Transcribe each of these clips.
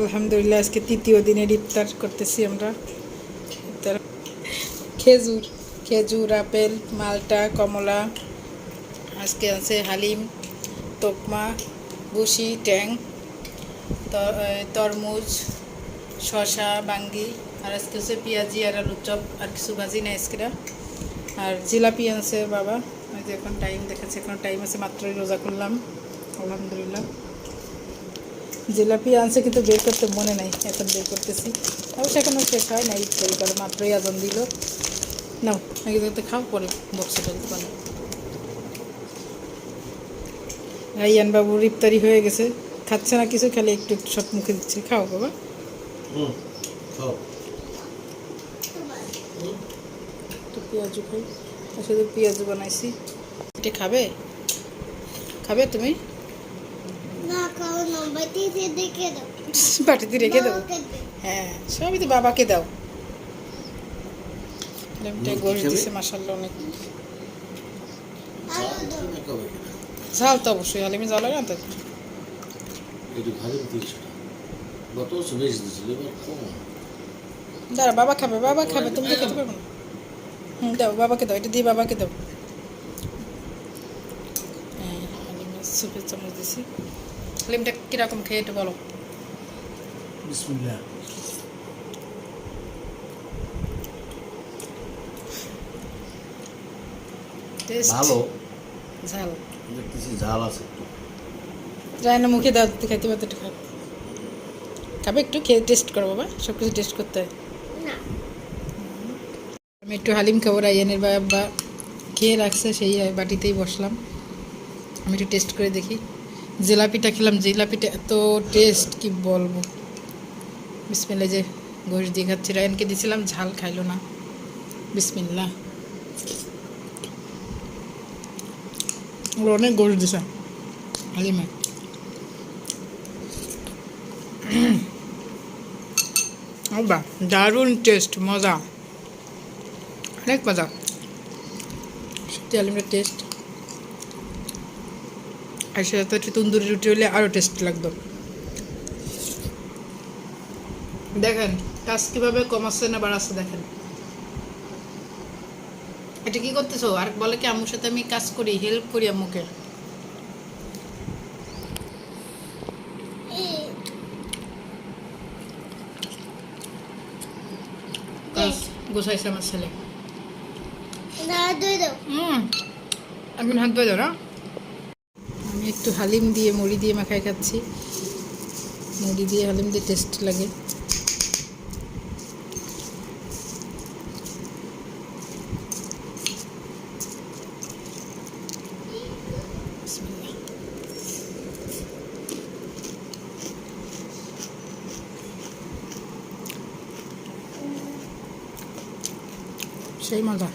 আলহামদুলিল্লাহ আজকে তৃতীয় দিনের ইফতার করতেছি আমরা। ইফতার খেজুর খেজুর আপেল মালটা কমলা, আজকে আছে হালিম, তোকমা, বুশি, ট্যাং, তরমুজ, শশা, বাঙ্গি, আর আজকে হচ্ছে পেঁয়াজি আর আলুর চপ, আর কিছু ভাজি না আজকে। আর জিলাপি আনছে বাবা। ওই যে এখন টাইম দেখাচ্ছে, এখন টাইম আছে, মাত্রই রোজা করলাম আলহামদুলিল্লাহ। জিলাপি আনছে কিন্তু বের করতে মনে নাই, এখন বের করতেছি। অবশ্য এখনও শেষ হয় না, ইফতারি করে মাত্রই আজান দিল। নাও আগে যাতে খাও, পরে বক্সটা দোকানে। রাইয়ান বাবুর ইফতারি হয়ে গেছে, খাচ্ছে না কিছু, খালি একটু একটু সব মুখে দিচ্ছে। খাও বাবা, একটু পেঁয়াজু খাই, শুধু পেঁয়াজু বানাইছি। এটা খাবে? খাবে তুমি? বাটিতে রেখে দাও। হ্যাঁ, সবই তো বাবাকে দাও। গোশ দিছে মাসাল্লাহ অনেক। ঝাল তো অবশ্যই, হালিমে ঝাল লাগে না তো। দাঁড়া, বাবা খাবে, বাবা খাবে, তুমি তো খেতে পারবো না। দাও বাবাকে দাও, এটা দিয়ে বাবাকে দাও। হ্যাঁ, হালিমের সুপের চামচ দিছি। হালিমটা কিরকম খেয়ে একটু বলো। বিসমিল্লাহ। ভালো ঝাল দেখতেছি, ঝাল আছে একটু। রায়না মুখে দাও, খাইতে পারতে একটু খাবে। খাবে একটু, খেয়ে টেস্ট করো বাবা, সব কিছু টেস্ট করতে হয়। আমি একটু হালিম খাবো, রায়ানের বাবা খেয়ে রাখছে, সেই বাটিতেই বসলাম। আমি একটু টেস্ট করে দেখি। জিলাপিটা খেলাম, জিলাপিটা এত টেস্ট কি বলবো। বিসমিল্লাহ, যে গোশ দিয়ে খাচ্ছি। রায়ানকে দিয়েছিলাম, ঝাল খাইলো না। বিসমিল্লাহ, অনেক গোশ দিছে হালিমে। বাহ, দারুণ টেস্ট, মজা, অনেক মজা সত্যি হালিমের টেস্ট। আর সেটা তো একটু তন্দুরি রুটি হলে আরও টেস্ট লাগতো। দেখেন কাজ কীভাবে কমাচ্ছে না বাড়াচ্ছে, দেখেন। এটা কি করতেছো? আর বলে কি আম্মুর সাথে আমি কাজ করি, হেল্প করি আম্মুকে। কাজ গোছাইছে আমার ছেলে। এখন হাত ধুয়ে দাও না। আমি একটু হালিম দিয়ে মুড়ি দিয়ে মাখাই খাচ্ছি। মুড়ি দিয়ে হালিম দিয়ে টেস্ট লাগে। সেই মজা,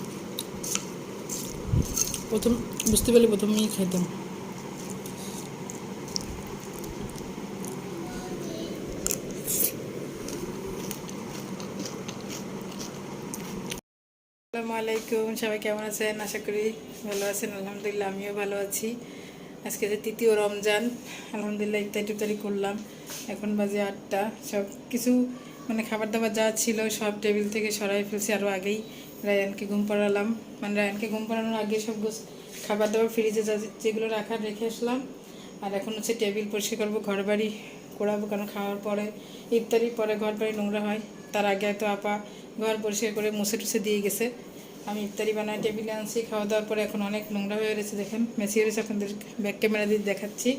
প্রথম বুঝতে পারলে প্রথমেই খাইতাম। আসসালামু আলাইকুম, সবাই কেমন আছেন? আশা করি ভালো আছেন। আলহামদুলিল্লাহ আমিও ভালো আছি। আজকে যে তৃতীয় রমজান, আলহামদুলিল্লাহ ইফতারি করলাম। এখন বাজে 8টা। সব কিছু মানে খাবার দাবার যা ছিল সব টেবিল থেকে সরাই ফেলছি আরও আগেই। রায়ানকে ঘুম পাড়ালাম, মানে রায়ানকে ঘুম পাড়ানোর আগে সব খাবার দাবার ফ্রিজে যেগুলো রাখার রেখে আসলাম। আর এখন হচ্ছে টেবিল পরিষ্কার করবো, ঘর বাড়ি কোড়াবো, কারণ খাওয়ার পরে ইফতারির পরে ঘর বাড়ি নোংরা হয়। তার আগে হয়তো আপা ঘর পরিষ্কার করে মুছে টুছে দিয়ে গেছে। আমি ইফতারি বানাই টেবিলে আনছি, খাওয়া দাওয়ার পরে এখন অনেক নোংরা হয়ে রয়েছে, দেখেন মেসি রয়েছে। আপনাদের ব্যাক ক্যামেরা দিয়ে দেখাচ্ছি।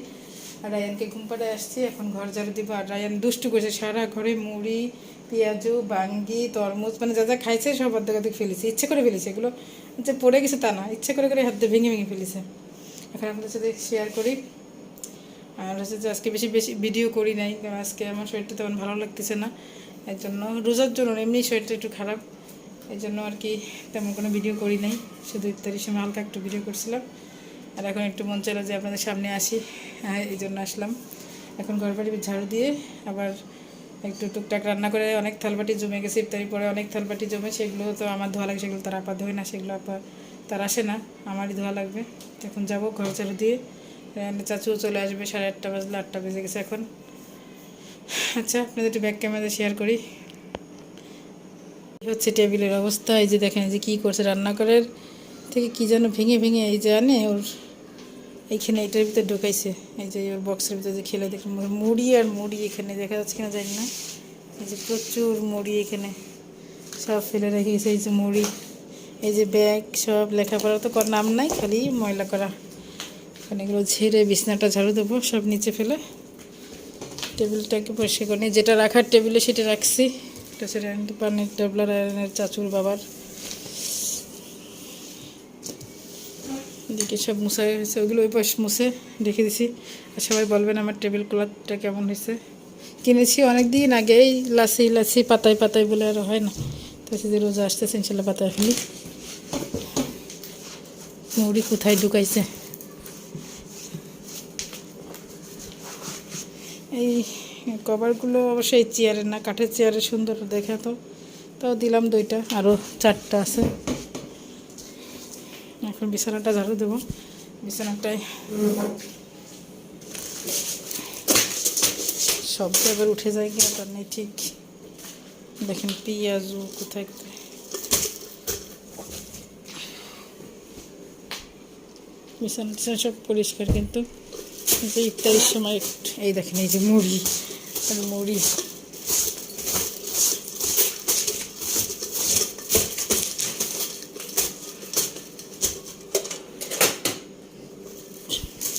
আর রায়ানকে ঘুম পাড়ায় আসছি, এখন ঘর ঝাড়ু দিব। আর রায়ান দুষ্টু করেছে, সারা ঘরে মুড়ি, পেঁয়াজু, বাঙ্গি, তরমুজ, মানে যা যা খাইছে সব অর্ধেক অর্ধেক ফেলেছে, ইচ্ছে করে ফেলেছে। এগুলো যে পড়ে গেছে তা না, ইচ্ছে করে করে হাত দিয়ে ভেঙে ভেঙে ফেলেছে। এখন আপনাদের সাথে শেয়ার করি। আর হচ্ছে যে আজকে বেশি বেশি ভিডিও করি নাই, কারণ আজকে আমার শরীরটা তেমন ভালো লাগতেছে না। এর জন্য রোজার জন্য এমনি শরীরটা একটু খারাপ, এই জন্য আর কি তেমন কোনো ভিডিও করি নাই। শুধু ইফতারির সময় হালকা একটু ভিডিও করছিলাম। আর এখন একটু মন চাইলো যে আপনাদের সামনে আসি, এই জন্য আসলাম। এখন ঘর বাড়ি ঝাড়ু দিয়ে আবার একটু টুকটাক রান্না করে, অনেক থালবাটি জমে গেছে ইফতারি পরে, অনেক থালবাটি জমে, সেগুলো তো আমার ধোয়া লাগে, সেগুলো তার আপা ধোয় না, সেগুলো আপা তার আসে না, আমারই ধোয়া লাগবে। এখন যাবো ঘর ঝাড়ু দিয়ে। চাচুও চলে আসবে, 8:30 বাজলে, 8টা বেজে গেছে এখন। আচ্ছা, আপনাদের একটু ব্যাক ক্যামেরা শেয়ার করি। এই হচ্ছে টেবিলের অবস্থা। এই যে দেখেন যে কী করছে, রান্নাঘরের থেকে কী যেন ভেঙে ভেঙে এই যে আনে ওর এইখানে এটার ভিতরে ঢুকাইছে। এই যে ওর বক্সের ভিতরে যে খেলে দেখুন মুড়ি আর মুড়ি এখানে দেখা যাচ্ছে কিনা জানি না। এই যে প্রচুর মুড়ি এখানে সব ফেলে রেখে গেছে। এই যে মুড়ি, এই যে ব্যাগ, সব লেখাপড়া তো নাম নাই, খালি ময়লা করা। এখন এগুলো ঝেড়ে বিছনাটা ঝাড়ু দেবো, সব নিচে ফেলে টেবিলটাকে পরিষ্কার করে নিয়ে যেটা রাখার টেবিলে সেটা রাখছি। এটা হচ্ছে পানির ডাবলার আয়রনের চাচুর বাবার। এদিকে সব মুছা হয়েছে, ওইগুলো ওই পাশ মুছে রেখে দিছি। আর সবাই বলবেন আমার টেবিল ক্লথটা কেমন হয়েছে। কিনেছি অনেক দিন আগেই, লাসি লাসি পাতায় পাতায় বলে আর হয় না, তো যে রোজা আসতেছে ইনশাল্লাহ পাতায় ফেলি। মুড়ি কোথায় ঢুকাইছে। এই কভারগুলো অবশ্যই চেয়ারের না, কাঠের চেয়ারে সুন্দর দেখে, তো তাও দিলাম 2টা, আরও 4টা আছে। এখন বিছানাটা ঝাড়ু দেবো। বিছানাটায় শব্দ এবার উঠে যায় কিনা তার নেই ঠিক। দেখেন পেঁয়াজু কোথায় কোথায়। বিছানা সব পরিষ্কার, কিন্তু যে ইফতারির সময় এই দেখেন এই যে মুড়ি আর মুড়ি।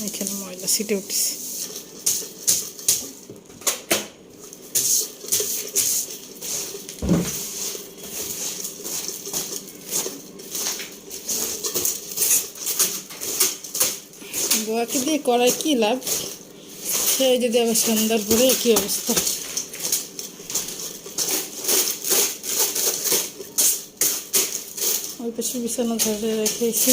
এখানে ময়লা সিটে উঠেছে। গোয়াকে দিয়ে করায় কী লাভ, সে যদি আবার সন্ধ্যার পরে কী অবস্থা। ওই পাশে বিছানা ধরে রেখেছি।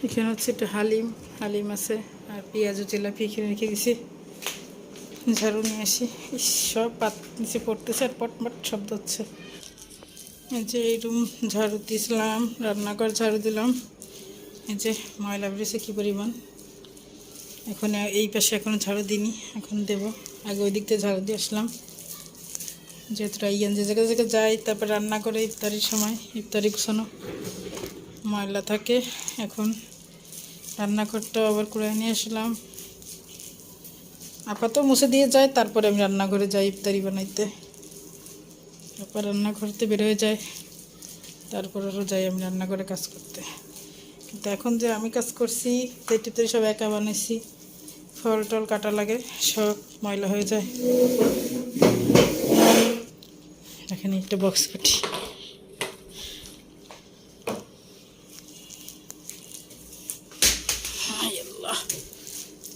এখানে হচ্ছে একটু হালিম হালিম আছে, আর পেঁয়াজ জিলাপি এখানে রেখে দিছি। ঝাড়ু নিয়ে আসি, সব পাত নিচে পড়তেছে আর পটমট শব্দ হচ্ছে। এই যে এই রুম ঝাড়ু দিয়েছিলাম, রান্নাঘর ঝাড়ু দিলাম। এই যে ময়লা বেরিয়েছে কী পরিমাণ। এখন এই পাশে এখনও ঝাড়ু দিইনি, এখন দেব। আগে ওই দিক থেকে ঝাড়ু দিয়ে আসলাম, যেহেতু ইয়ান যে জায়গায় জায়গায় যাই, তারপর রান্না করে ইফতারির সময় ইফতারি গুছানো ময়লা থাকে। এখন রান্নাঘরটা আবার করে নিয়ে আসলাম, আপাতত মুছে দিয়ে যায়, তারপরে আমি রান্নাঘরে যাই ইফতারি বানাইতে। তারপর রান্নাঘরতে বের হয়ে যায়, তারপর আরও যাই আমি রান্নাঘরে কাজ করতে। কিন্তু এখন যে আমি কাজ করছি ইফতারি সব একা বানাইছি, ফল টল কাটা লাগে, সব ময়লা হয়ে যায়। এখানে একটা বক্স কাটি।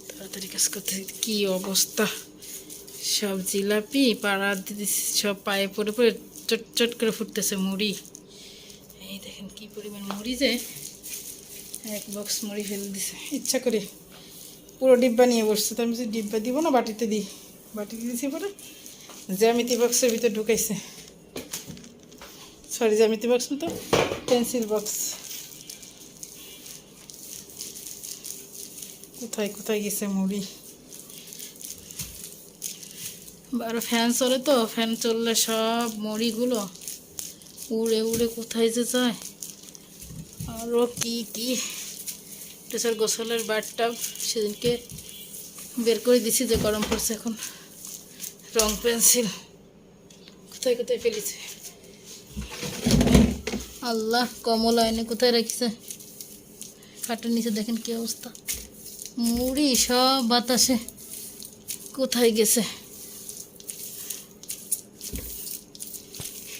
তাড়াতাড়ি কাজ করতে কি অবস্থা, সব জিলাপি পাড়া দিতেছি, সব পায়ে পড়ে পড়ে চট চট করে ফুটতেছে মুড়ি। এই দেখেন কি পরিমাণ মুড়ি, যে এক বক্স মুড়ি ফেলে দিছে ইচ্ছা করে, পুরো ডিব্বা নিয়ে বসছে। তো আমি যে ডিব্বা দিব না, বাটিতে দিই, বাটিতে দিয়েছি পরে জ্যামিতি বক্সের ভিতরে ঢুকাইছে। সরি, জ্যামিতি বক্স না তো, পেন্সিল বক্স। কোথায় কোথায় গেছে মুড়ি। বারো ফ্যান চলে, তো ফ্যান চললে সব মুড়িগুলো উড়ে উড়ে কোথায় যে যায়। আরও কি কি টেসার গোসলের বাথটাব সেদিনকে বের করে দিছি, যে গরম পড়ছে। এখন রং পেন্সিল কোথায় কোথায় ফেলেছে, আল্লাহ কমলা এনে কোথায় রাখিছে। খাটের নিচে দেখেন কি অবস্থা, মুড়ি সব বাতাসে কোথায় গেছে।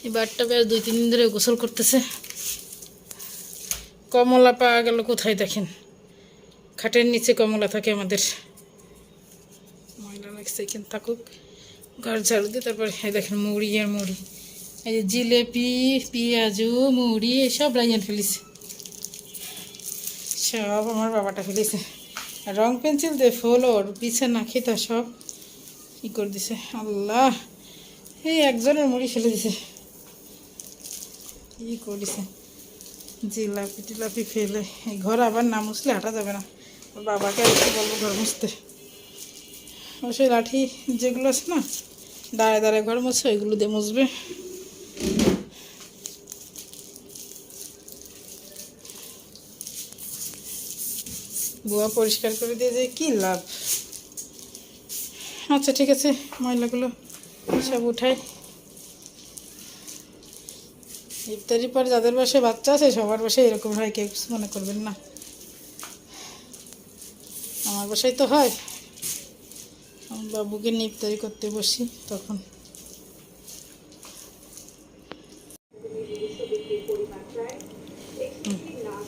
এই বাথটাবে আর 2-3 দিন ধরে গোসল করতেছে। কমলা পাওয়া গেল কোথায় দেখেন, খাটের নিচে কমলা থাকে আমাদের। ময়লা লাগছে, এখানে থাকুক, ঘর ঝাড়ু দিয়ে তারপর এই দেখেন মুড়ি আর মুড়ি। এই যে জিলেপি, পেঁয়াজু, মুড়ি এসব রাইয়ান ফেলিছে, সব আমার বাবাটা ফেলেছে। রং পেন্সিল দিয়ে ফ্লোর বিছানা খিতা সব ই করে দিছে আল্লাহ, এই একজনের মুড়ি ফেলে দিছে, ই করেছে জিলাপি টিলাপি ফেলে। এই ঘর আবার না মুছলে হাঁটা যাবে না, ওর বাবাকে আর একটু বলবো ঘর মুছতে। অবশ্যই লাঠি যেগুলো আছে না দাঁড়ায় দাঁড়ায় ঘর মুছে, ওইগুলো দিয়ে মুছবে। বুয়া পরিষ্কার করে দিয়ে যে কি লাভ। আচ্ছা ঠিক আছে, ময়লাগুলো সব উঠাই। ইফতারির পর যাদের বাসায় বাচ্চা আছে সবার বাসায় এরকম হয়, কেউ কিছু মনে করবেন না। আমার বাসায় তো হয়, আমার বাবুকে নিয়ে ইফতারি করতে বসি তখন।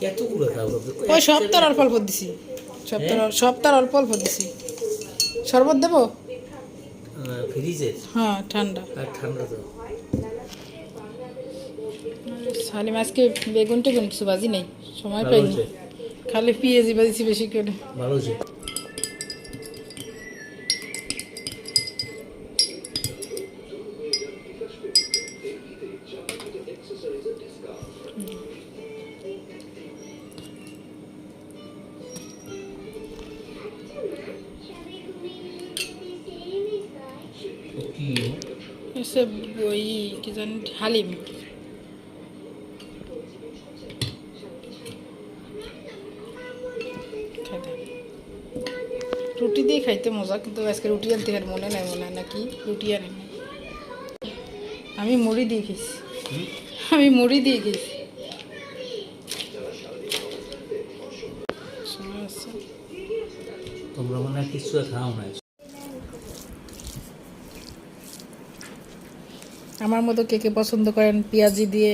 এতগুলো খাবো ওই সব তার অল্প অল্প দিছি, সব তার অল্প অল্প দিছি। শরবত দেবো? ফ্রিজের হ্যাঁ ঠান্ডা। আর ঠান্ডা তো সালিম আজকে বেগুন টেগুন কিছু বাজি নেই, সময় পাইনি, খালি পেঁয়াজি বাজিছি বেশি করে। ভালো হয়েছে। কি এসব ওই কি জানি হালিম। রুটি দিয়ে খাইতে মজা, কিন্তু আজকে রুটি আনতে আর মনে নাই, মনে হয় নাকি রুটি আনে নাই। আমি মুড়ি দিয়ে খেয়েছি, আমি মুড়ি দিয়ে খেয়েছি। সময় আছে। তোমরা মনে হয় কিছু খাও না। আমার মতো কে কে পছন্দ করেন পেঁয়াজি দিয়ে,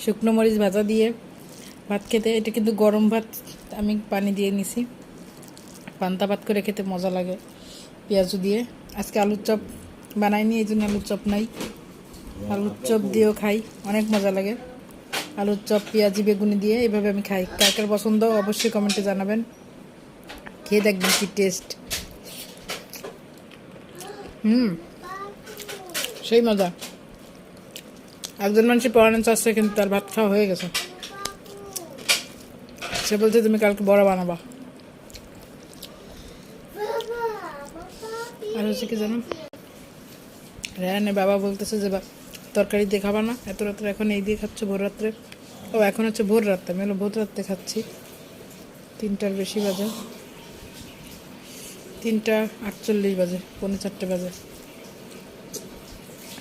শুকনো মরিচ ভাজা দিয়ে ভাত খেতে? এটা কিন্তু গরম ভাত, আমি পানি দিয়ে নিছি, পান্তা ভাত করে খেতে মজা লাগে পেঁয়াজু দিয়ে। আজকে আলুর চপ বানাইনি, এই জন্য আলুর চপ নাই, আলুর চপ দিয়েও খাই, অনেক মজা লাগে। আলুর চপ পেঁয়াজি বেগুনি দিয়ে এভাবে আমি খাই। কার কার পছন্দ অবশ্যই কমেন্টে জানাবেন, খেয়ে দেখবেন কি টেস্ট। সেই মজা। একজন মানুষের পড়ানো চাচ্ছে কিন্তু তার ভাত খাওয়া হয়ে গেছে, সে বলছে তুমি কালকে বড় বানাবা। আর হচ্ছে কি জানো, রায়ানের বাবা বলতেছে যে তরকারি দিয়ে খাবা না এত রাত্রে, এখন এই দিয়ে খাচ্ছ ভোর রাত্রে। ও এখন হচ্ছে ভোর রাত্রে, আমি হলো ভোর রাত্রে খাচ্ছি, 3টার বেশি বাজে, 3:48 বাজে, 3:45 বাজে।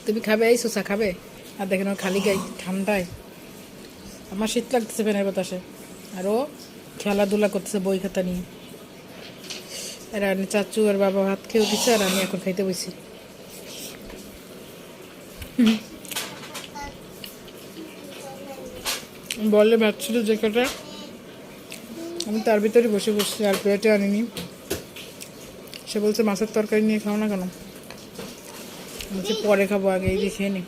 তুমি খাবে এই শোষা খাবে? আর দেখেন ও খালি গাই ঠান্ডায়, আমার শীত লাগতেছে ফ্যানের বাতাসে, আর ও খেলাধুলা করতেছে বই খাতা নিয়ে। আর আমি চাচু আর বাবা ভাত খেয়ে উঠেছে, আর আমি এখন খাইতে বসি। বললে ভাত ছিল যে কটা, আমি তার ভিতরে বসে বসছি, আর প্লেটে আনিনি। সে বলছে মাছের তরকারি নিয়ে খাও না কেন? বলছে পরে খাবো, আগে এই দিয়ে খেয়ে নি।